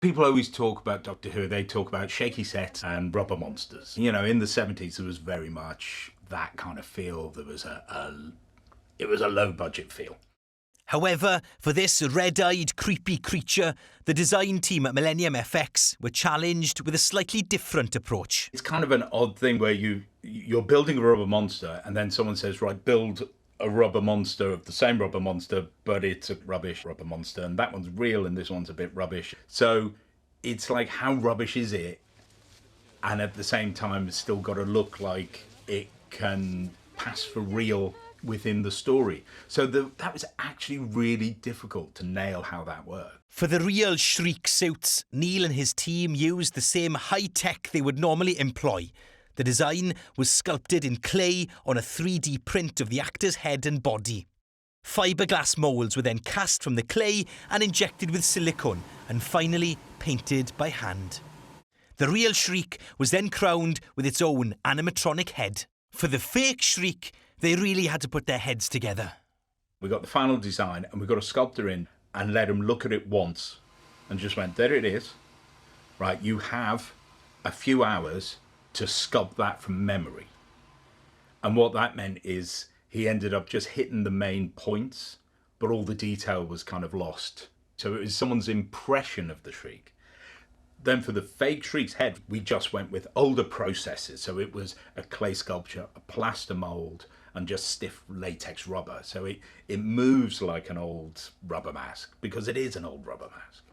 People always talk about Doctor Who, they talk about shaky sets and rubber monsters. You know, in the 70s, there was very much that kind of feel. There was it was a low budget feel. However, for this red-eyed, creepy creature, the design team at Millennium FX were challenged with a slightly different approach. It's kind of an odd thing where you're building a rubber monster and then someone says, right, build a rubber monster of the same rubber monster, but it's a rubbish rubber monster, and that one's real and this one's a bit rubbish. So it's like, how rubbish is it? And at the same time, it's still got to look like it can pass for real within the story. So that was actually really difficult to nail how that worked. For the real Shriek suits, Neil and his team used the same high-tech they would normally employ. The design was sculpted in clay on a 3D print of the actor's head and body. Fiberglass moulds were then cast from the clay and injected with silicone, and finally painted by hand. The real Shriek was then crowned with its own animatronic head. For the fake Shriek, they really had to put their heads together. We got the final design and we got a sculptor in and let him look at it once and just went, there it is. Right, you have a few hours to sculpt that from memory. And what that meant is he ended up just hitting the main points, but all the detail was kind of lost. So it was someone's impression of the Shriek. Then for the fake Shriek's head, we just went with older processes. So it was a clay sculpture, a plaster mold, and just stiff latex rubber. So it moves like an old rubber mask, because it is an old rubber mask.